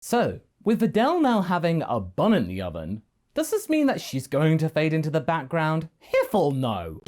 So, with Videl now having a bun in the oven, does this mean that she's going to fade into the background? If or no?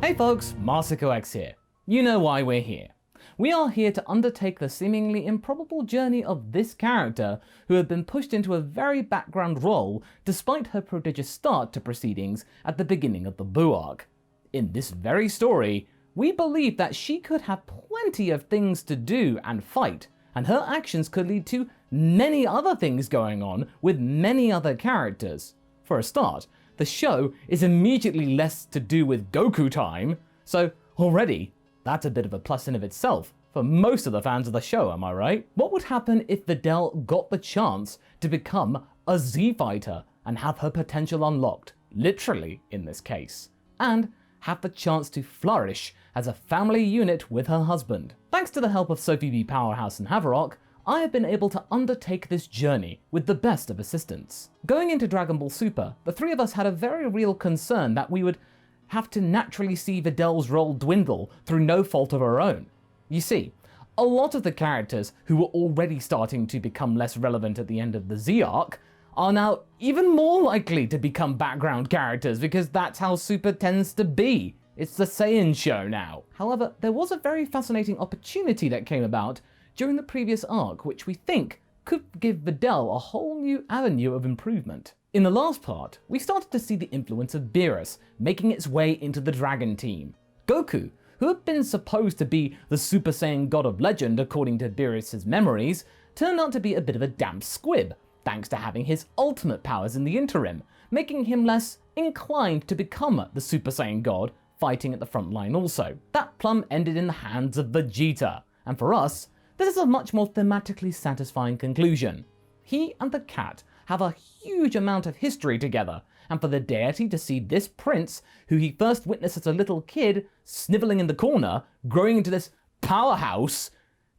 Hey folks, MasakoX here. You know why we're here. We are here to undertake the seemingly improbable journey of this character who had been pushed into a very background role despite her prodigious start to proceedings at the beginning of the Buu arc. In this very story, we believe that she could have plenty of things to do and fight, and her actions could lead to many other things going on with many other characters. For a start, the show is immediately less to do with Goku time, so already that's a bit of a plus in of itself for most of the fans of the show, am I right? What would happen if Videl got the chance to become a Z fighter and have her potential unlocked, literally in this case, and have the chance to flourish as a family unit with her husband? Thanks to the help of Sophie B. Powerhouse and Haverock, I have been able to undertake this journey with the best of assistance. Going into Dragon Ball Super, the three of us had a very real concern that we would have to naturally see Videl's role dwindle through no fault of her own. You see, a lot of the characters who were already starting to become less relevant at the end of the Z arc are now even more likely to become background characters because that's how Super tends to be. It's the Saiyan show now. However, there was a very fascinating opportunity that came about during the previous arc which we think could give Videl a whole new avenue of improvement. In the last part, we started to see the influence of Beerus making its way into the Dragon Team. Goku, who had been supposed to be the Super Saiyan god of legend according to Beerus' memories, turned out to be a bit of a damp squib, thanks to having his ultimate powers in the interim, making him less inclined to become the Super Saiyan god, fighting at the front line also. That plum ended in the hands of Vegeta, and for us, this is a much more thematically satisfying conclusion. He and the cat have a huge amount of history together, and for the deity to see this prince, who he first witnessed as a little kid, sniveling in the corner, growing into this powerhouse,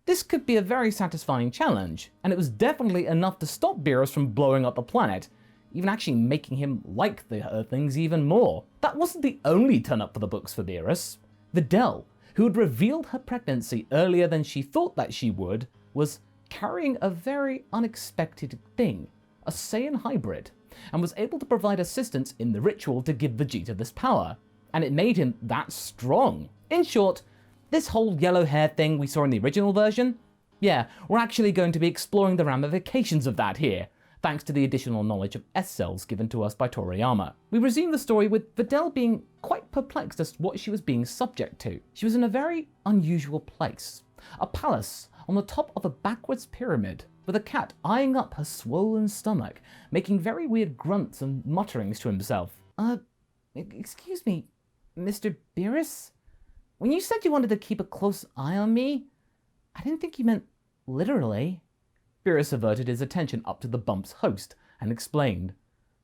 this could be a very satisfying challenge, and it was definitely enough to stop Beerus from blowing up the planet, even actually making him like the Earthlings even more. That wasn't the only turn up for the books for Beerus. Videl, who had revealed her pregnancy earlier than she thought that she would, was carrying a very unexpected thing, a Saiyan hybrid, and was able to provide assistance in the ritual to give Vegeta this power, and it made him that strong. In short, this whole yellow hair thing we saw in the original version, yeah, we're actually going to be exploring the ramifications of that here, thanks to the additional knowledge of S-cells given to us by Toriyama. We resume the story with Videl being quite perplexed as to what she was being subject to. She was in a very unusual place, a palace on the top of a backwards pyramid, with a cat eyeing up her swollen stomach, making very weird grunts and mutterings to himself. Excuse me, Mr. Beerus? When you said you wanted to keep a close eye on me, I didn't think you meant literally. Beerus averted his attention up to the bump's host and explained.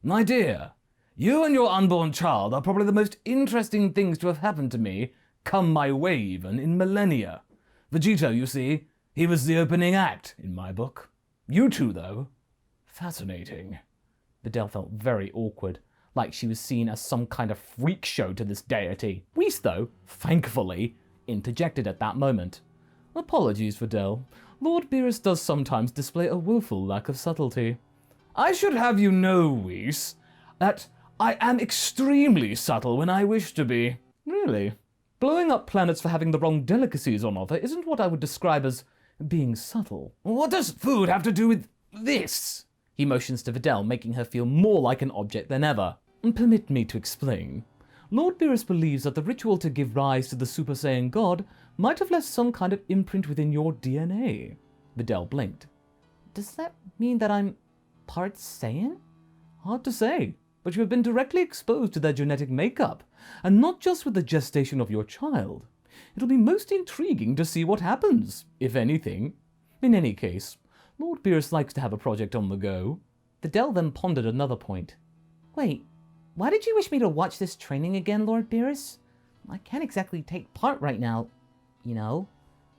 My dear, you and your unborn child are probably the most interesting things to have happened to me, come my way even, in millennia. Vegeta, you see, he was the opening act in my book. You two, though, fascinating. Videl felt very awkward, like she was seen as some kind of freak show to this deity. Whis, though, thankfully, interjected at that moment. Apologies, Videl. Lord Beerus does sometimes display a woeful lack of subtlety. I should have you know, Whis, that I am extremely subtle when I wish to be. Really? Blowing up planets for having the wrong delicacies on offer isn't what I would describe as being subtle. What does food have to do with this? He motions to Videl, making her feel more like an object than ever. Permit me to explain. Lord Beerus believes that the ritual to give rise to the Super Saiyan God might have left some kind of imprint within your DNA. Videl blinked. Does that mean that I'm part Saiyan? Hard to say, but you have been directly exposed to their genetic makeup, and not just with the gestation of your child. It'll be most intriguing to see what happens, if anything. In any case, Lord Beerus likes to have a project on the go. Videl then pondered another point. Wait, why did you wish me to watch this training again, Lord Beerus? I can't exactly take part right now, you know.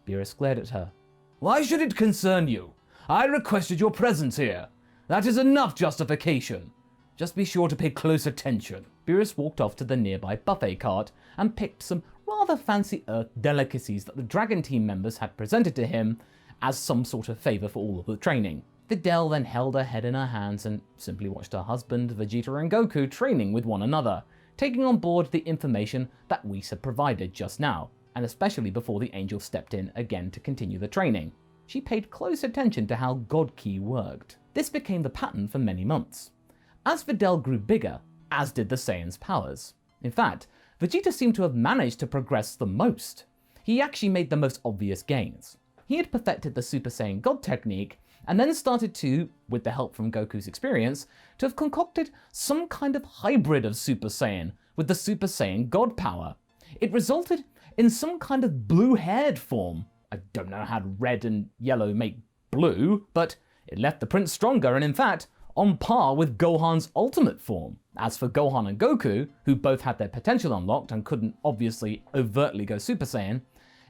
Beerus glared at her. Why should it concern you? I requested your presence here. That is enough justification. Just be sure to pay close attention. Beerus walked off to the nearby buffet cart and picked some rather rather fancy Earth delicacies that the Dragon Team members had presented to him as some sort of favour for all of the training. Videl then held her head in her hands and simply watched her husband, Vegeta and Goku training with one another, taking on board the information that Whis had provided just now, and especially before the angel stepped in again to continue the training. She paid close attention to how God Ki worked. This became the pattern for many months. As Videl grew bigger, as did the Saiyan's powers. In fact, Vegeta seemed to have managed to progress the most. He actually made the most obvious gains. He had perfected the Super Saiyan God technique, and then started to, with the help from Goku's experience, to have concocted some kind of hybrid of Super Saiyan with the Super Saiyan God power. It resulted in some kind of blue-haired form. I don't know how red and yellow make blue, but it left the prince stronger and in fact, on par with Gohan's ultimate form. As for Gohan and Goku, who both had their potential unlocked and couldn't obviously overtly go Super Saiyan,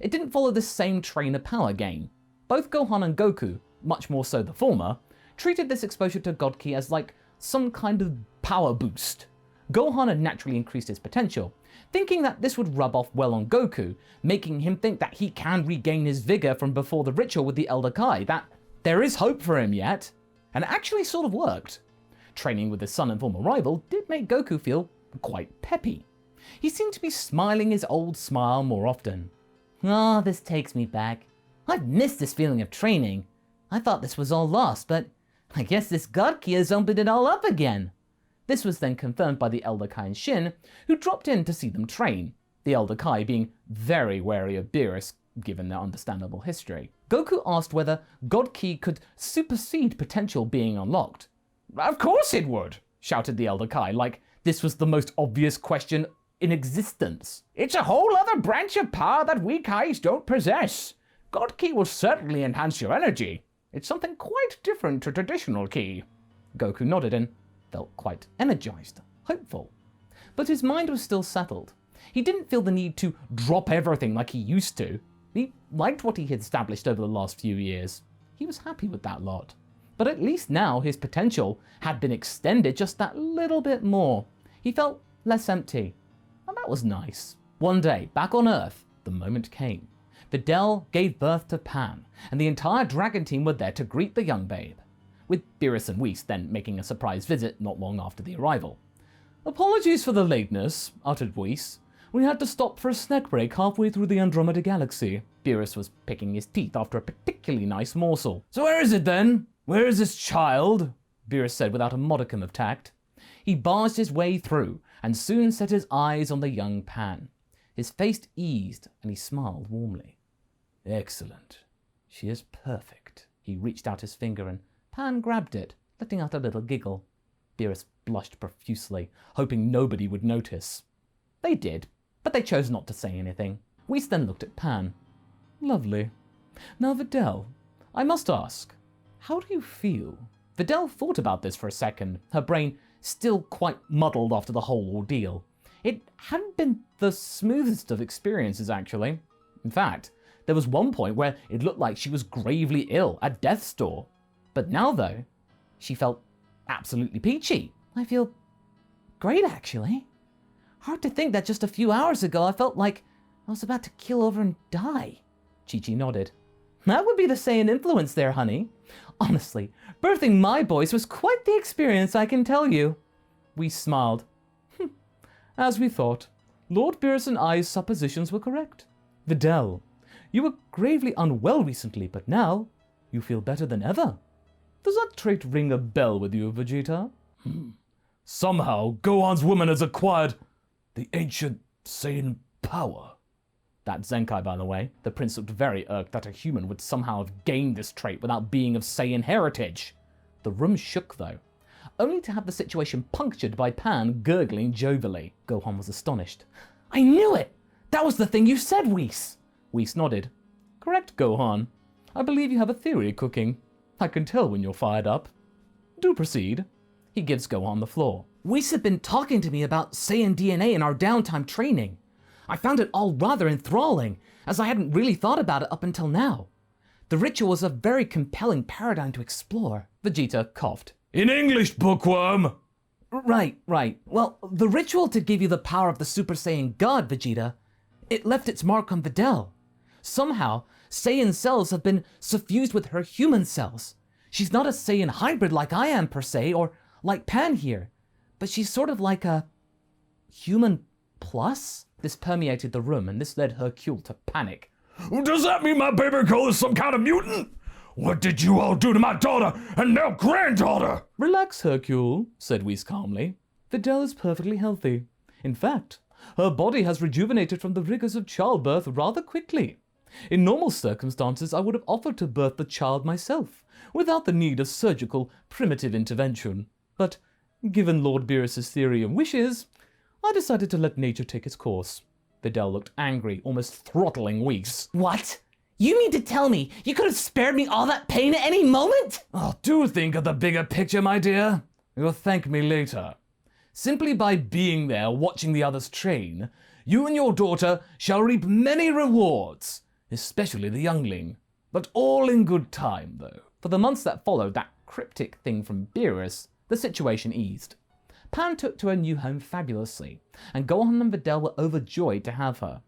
it didn't follow this same trainer power game. Both Gohan and Goku, much more so the former, treated this exposure to God Ki as like some kind of power boost. Gohan had naturally increased his potential, thinking that this would rub off well on Goku, making him think that he can regain his vigor from before the ritual with the Elder Kai, that there is hope for him yet, and it actually sort of worked. Training with his son and former rival did make Goku feel quite peppy. He seemed to be smiling his old smile more often. "Ah, this takes me back. I've missed this feeling of training. I thought this was all lost, but I guess this God Ki has opened it all up again." This was then confirmed by the Elder Kai and Shin, who dropped in to see them train, the Elder Kai being very wary of Beerus, given their understandable history. Goku asked whether God Ki could supersede potential being unlocked. "Of course it would," shouted the Elder Kai, like this was the most obvious question in existence. "It's a whole other branch of power that we Kais don't possess. God Ki will certainly enhance your energy. It's something quite different to traditional Ki." Goku nodded and felt quite energized, hopeful. But his mind was still settled. He didn't feel the need to drop everything like he used to. He liked what he had established over the last few years. He was happy with that lot. But at least now his potential had been extended just that little bit more. He felt less empty. And that was nice. One day, back on Earth, the moment came. Videl gave birth to Pan, and the entire Dragon Team were there to greet the young babe, with Beerus and Whis then making a surprise visit not long after the arrival. "Apologies for the lateness," uttered Whis. "We had to stop for a snack break halfway through the Andromeda Galaxy." Beerus was picking his teeth after a particularly nice morsel. "So where is it then? Where is this child?" Beerus said without a modicum of tact. He barged his way through, and soon set his eyes on the young Pan. His face eased, and he smiled warmly. "Excellent. She is perfect." He reached out his finger, and Pan grabbed it, letting out a little giggle. Beerus blushed profusely, hoping nobody would notice. They did, but they chose not to say anything. Whis then looked at Pan. "Lovely. Now, Videl, I must ask, how do you feel?" Videl thought about this for a second, her brain still quite muddled after the whole ordeal. It hadn't been the smoothest of experiences, actually. In fact, there was one point where it looked like she was gravely ill at death's door. But now, though, she felt absolutely peachy. "I feel great, actually. Hard to think that just a few hours ago I felt like I was about to keel over and die." Chi-Chi nodded. "That would be the Saiyan influence there, honey. Honestly, birthing my boys was quite the experience, I can tell you." We smiled. "As we thought. Lord Beerus and I's suppositions were correct. Videl, you were gravely unwell recently, but now you feel better than ever. Does that trait ring a bell with you, Vegeta?" "Somehow, Gohan's woman has acquired the ancient Saiyan power." That Zenkai, by the way. The prince looked very irked that a human would somehow have gained this trait without being of Saiyan heritage. The room shook, though, only to have the situation punctured by Pan gurgling jovially. Gohan was astonished. "I knew it! That was the thing you said, Whis!" Whis nodded. "Correct, Gohan. I believe you have a theory cooking. I can tell when you're fired up. Do proceed." He gives Gohan the floor. "Whis had been talking to me about Saiyan DNA in our downtime training. I found it all rather enthralling, as I hadn't really thought about it up until now. The ritual was a very compelling paradigm to explore." Vegeta coughed. "In English, bookworm!" Right. Well, the ritual to give you the power of the Super Saiyan God, Vegeta, It left its mark on Videl. Somehow, Saiyan cells have been suffused with her human cells. She's not a Saiyan hybrid like I am per se, or like Pan here, but she's sort of like a human plus? This permeated the room, and this led Hercule to panic. Does that mean my baby girl is some kind of mutant? What did you all do to my daughter and now granddaughter? Relax, Hercule, said Whis calmly. Videl is perfectly healthy. In fact, her body has rejuvenated from the rigors of childbirth rather quickly. In normal circumstances, I would have offered to birth the child myself, without the need of surgical, primitive intervention. But, given Lord Beerus's theory and wishes, I decided to let nature take its course. Videl looked angry, almost throttling Whis. What? You mean to tell me you could have spared me all that pain at any moment? Oh, do think of the bigger picture, my dear. You'll thank me later. Simply by being there watching the others train, you and your daughter shall reap many rewards, especially the youngling. But all in good time, though. For the months that followed that cryptic thing from Beerus, the situation eased. Pan took to her new home fabulously, and Gohan and Videl were overjoyed to have her.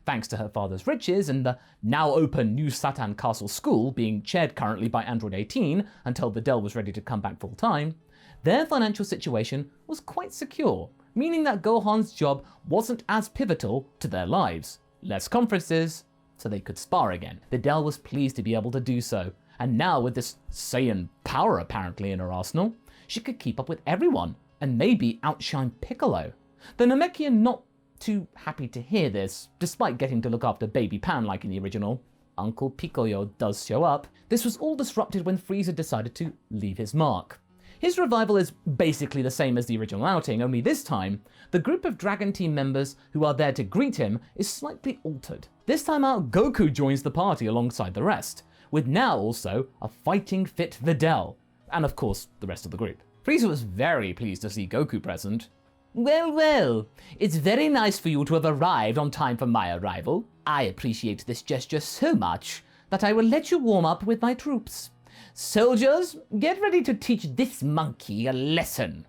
Thanks to her father's riches and the now open New Satan Castle School being chaired currently by Android 18 until Videl was ready to come back full time, their financial situation was quite secure, meaning that Gohan's job wasn't as pivotal to their lives. Less conferences, so they could spar again. Videl was pleased to be able to do so, and now with this Saiyan power apparently in her arsenal, she could keep up with everyone and maybe outshine Piccolo. The Namekian not too happy to hear this, despite getting to look after baby Pan like in the original. Uncle Piccolo does show up. This was all disrupted when Frieza decided to leave his mark. His revival is basically the same as the original outing, only this time, the group of Dragon Team members who are there to greet him is slightly altered. This time out, Goku joins the party alongside the rest, with now also a fighting fit Videl, and of course the rest of the group. Frieza was very pleased to see Goku present. Well, it's very nice for you to have arrived on time for my arrival. I appreciate this gesture so much that I will let you warm up with my troops. Soldiers, get ready to teach this monkey a lesson.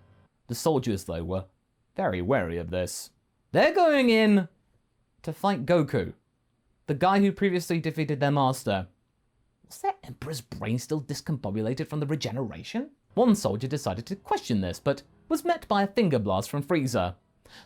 The soldiers, though, were very wary of this. They're going in to fight Goku, the guy who previously defeated their master. Was their Emperor's brain still discombobulated from the regeneration? One soldier decided to question this, but was met by a finger blast from Frieza.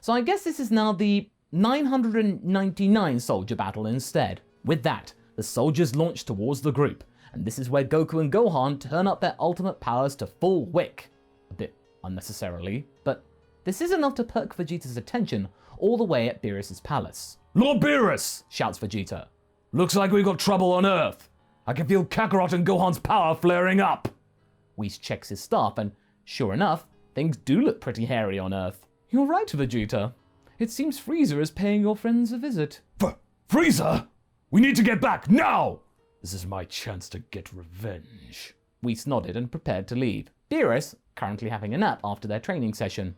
So I guess this is now the 999 soldier battle instead. With that, the soldiers launched towards the group, and this is where Goku and Gohan turn up their ultimate powers to full wick. A bit unnecessarily, but this is enough to perk Vegeta's attention all the way at Beerus' palace. Lord Beerus, Shouts Vegeta. Looks like we've got trouble on Earth. I can feel Kakarot and Gohan's power flaring up. Whis checks his staff, and sure enough, things do look pretty hairy on Earth. You're right, Vegeta. It seems Frieza is paying your friends a visit. Frieza? We need to get back, now! This is my chance to get revenge. Whis nodded and prepared to leave. Beerus, currently having a nap after their training session.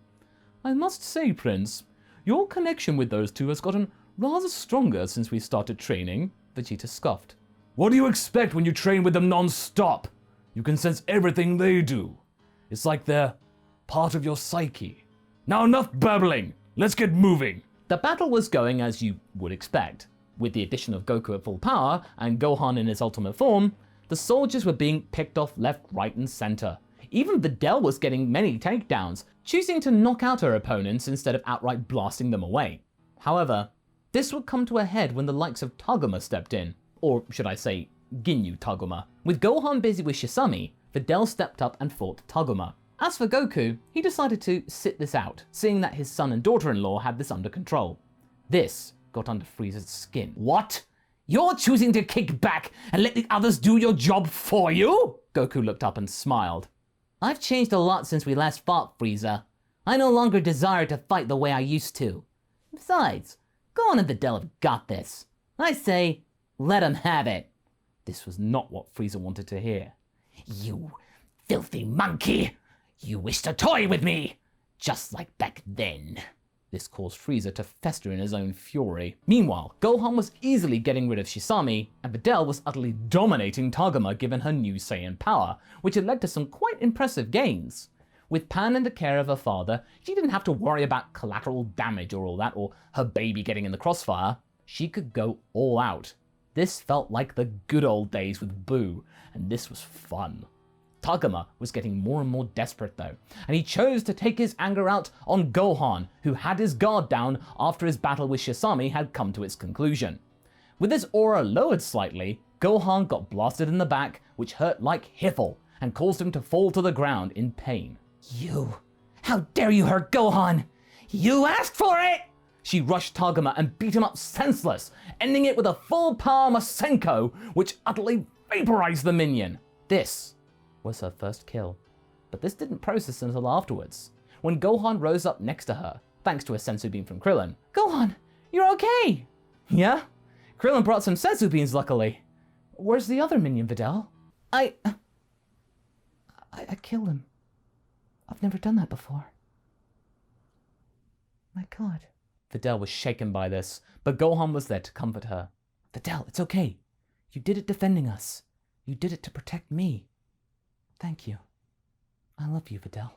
I must say, Prince, your connection with those two has gotten rather stronger since we started training, Vegeta scoffed. What do you expect when you train with them non-stop? You can sense everything they do. It's like they're part of your psyche. Now enough babbling. Let's get moving. The battle was going as you would expect. With the addition of Goku at full power and Gohan in his ultimate form, the soldiers were being picked off left, right, and center. Even Videl was getting many takedowns, choosing to knock out her opponents instead of outright blasting them away. However, this would come to a head when the likes of Tagoma stepped in. Or should I say, Ginyu Tagoma. With Gohan busy with Shisami, Videl stepped up and fought Tagoma. As for Goku, he decided to sit this out, seeing that his son and daughter-in-law had this under control. This got under Frieza's skin. What? You're choosing to kick back and let the others do your job for you? Goku looked up and smiled. I've changed a lot since we last fought, Frieza. I no longer desire to fight the way I used to. Besides, Gohan and Videl have got this. I say, let them have it. This was not what Frieza wanted to hear. You filthy monkey! You wish to toy with me, just like back then. This caused Frieza to fester in his own fury. Meanwhile, Gohan was easily getting rid of Shisami, and Videl was utterly dominating Tagoma given her new Saiyan power, which had led to some quite impressive gains. With Pan in the care of her father, she didn't have to worry about collateral damage or all that, or her baby getting in the crossfire. She could go all out. This felt like the good old days with Buu, and this was fun. Tagoma was getting more and more desperate though, and he chose to take his anger out on Gohan, who had his guard down after his battle with Shisami had come to its conclusion. With his aura lowered slightly, Gohan got blasted in the back, which hurt like Hiffle, and caused him to fall to the ground in pain. You! How dare you hurt Gohan! You asked for it! She rushed Tagoma and beat him up senseless, ending it with a full power Masenko, which utterly vaporized the minion. This was her first kill, but this didn't process until afterwards, when Gohan rose up next to her, thanks to a sensu bean from Krillin. Gohan, you're okay! Yeah? Krillin brought some sensu beans, luckily. Where's the other minion, Videl? I killed him. I've never done that before. My God. Videl was shaken by this, but Gohan was there to comfort her. Videl, it's okay. You did it defending us. You did it to protect me. Thank you. I love you, Videl.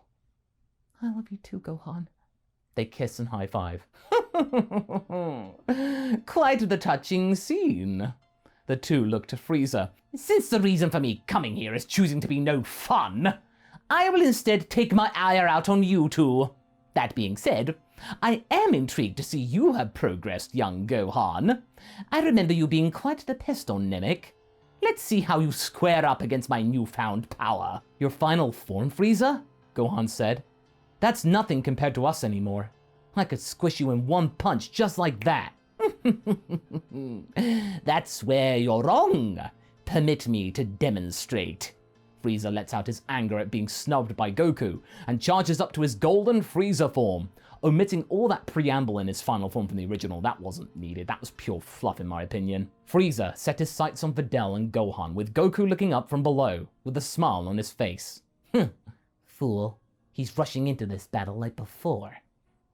I love you too, Gohan. They kiss and high-five. Quite the touching scene. The two looked to Frieza. Since the reason for me coming here is choosing to be no fun, I will instead take my ire out on you two. That being said, I am intrigued to see you have progressed, young Gohan. I remember you being quite the pest on Namek. Let's see how you square up against my newfound power. Your final form, Frieza? Gohan said. That's nothing compared to us anymore. I could squish you in one punch just like that. That's where you're wrong. Permit me to demonstrate. Frieza lets out his anger at being snubbed by Goku and charges up to his golden Frieza form, omitting all that preamble in his final form from the original. That wasn't needed. That was pure fluff in my opinion. Frieza set his sights on Videl and Gohan, with Goku looking up from below with a smile on his face. Fool. He's rushing into this battle like before.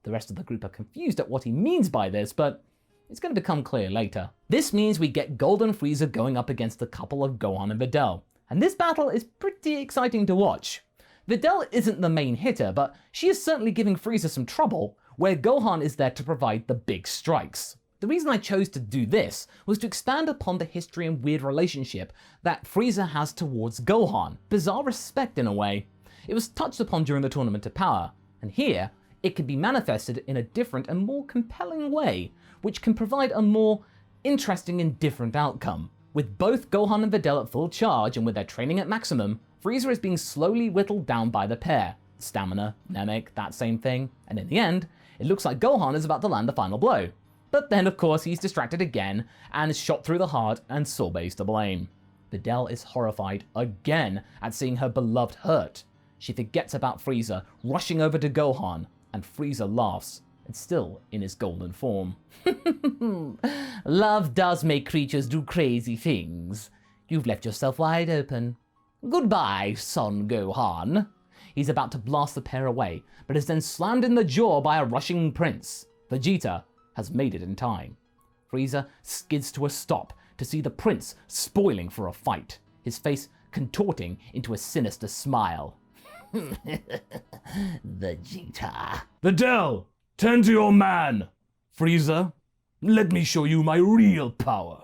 The rest of the group are confused at what he means by this, but it's going to become clear later. This means we get Golden Frieza going up against a couple of Gohan and Videl, and this battle is pretty exciting to watch. Videl isn't the main hitter, but she is certainly giving Frieza some trouble, where Gohan is there to provide the big strikes. The reason I chose to do this was to expand upon the history and weird relationship that Frieza has towards Gohan. Bizarre respect in a way. It was touched upon during the Tournament of Power, and here it can be manifested in a different and more compelling way, which can provide a more interesting and different outcome. With both Gohan and Videl at full charge and with their training at maximum, Frieza is being slowly whittled down by the pair. Stamina, Namek, that same thing, and in the end, it looks like Gohan is about to land the final blow. But then of course he's distracted again and is shot through the heart and Sorbet's to blame. Videl is horrified again at seeing her beloved hurt. She forgets about Frieza, rushing over to Gohan, and Frieza laughs, and still in his golden form. Love does make creatures do crazy things. You've left yourself wide open. Goodbye, Son Gohan. He's about to blast the pair away, but is then slammed in the jaw by a rushing prince. Vegeta has made it in time. Frieza skids to a stop to see the prince spoiling for a fight, his face contorting into a sinister smile. Vegeta. Videl, turn to your man. Frieza, let me show you my real power.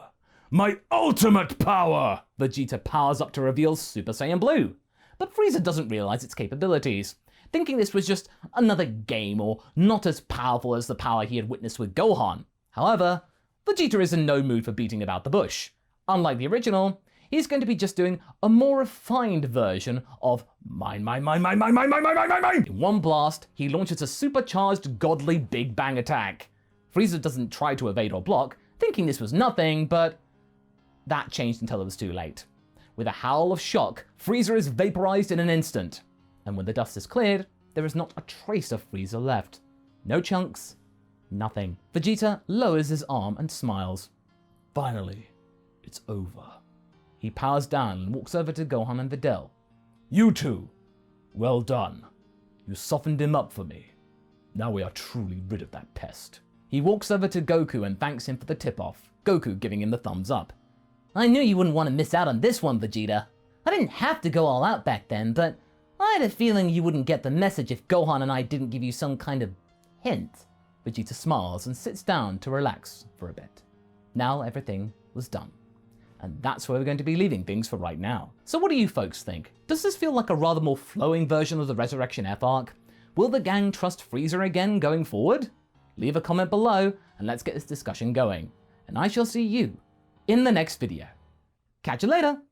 My ultimate power! Vegeta powers up to reveal Super Saiyan Blue, but Frieza doesn't realize its capabilities, thinking this was just another game or not as powerful as the power he had witnessed with Gohan. However, Vegeta is in no mood for beating about the bush. Unlike the original, he's going to be just doing a more refined version of mine. In one blast, he launches a supercharged godly Big Bang attack. Frieza doesn't try to evade or block, thinking this was nothing, but that changed until it was too late. With a howl of shock, Frieza is vaporized in an instant. And when the dust is cleared, there is not a trace of Frieza left. No chunks, nothing. Vegeta lowers his arm and smiles. Finally, it's over. He powers down and walks over to Gohan and Videl. You two, well done. You softened him up for me. Now we are truly rid of that pest. He walks over to Goku and thanks him for the tip-off, Goku giving him the thumbs up. I knew you wouldn't want to miss out on this one, Vegeta. I didn't have to go all out back then, but I had a feeling you wouldn't get the message if Gohan and I didn't give you some kind of hint. Vegeta smiles and sits down to relax for a bit. Now everything was done. And that's where we're going to be leaving things for right now. So what do you folks think? Does this feel like a rather more flowing version of the Resurrection F arc? Will the gang trust Frieza again going forward? Leave a comment below and let's get this discussion going. And I shall see you in the next video. Catch you later!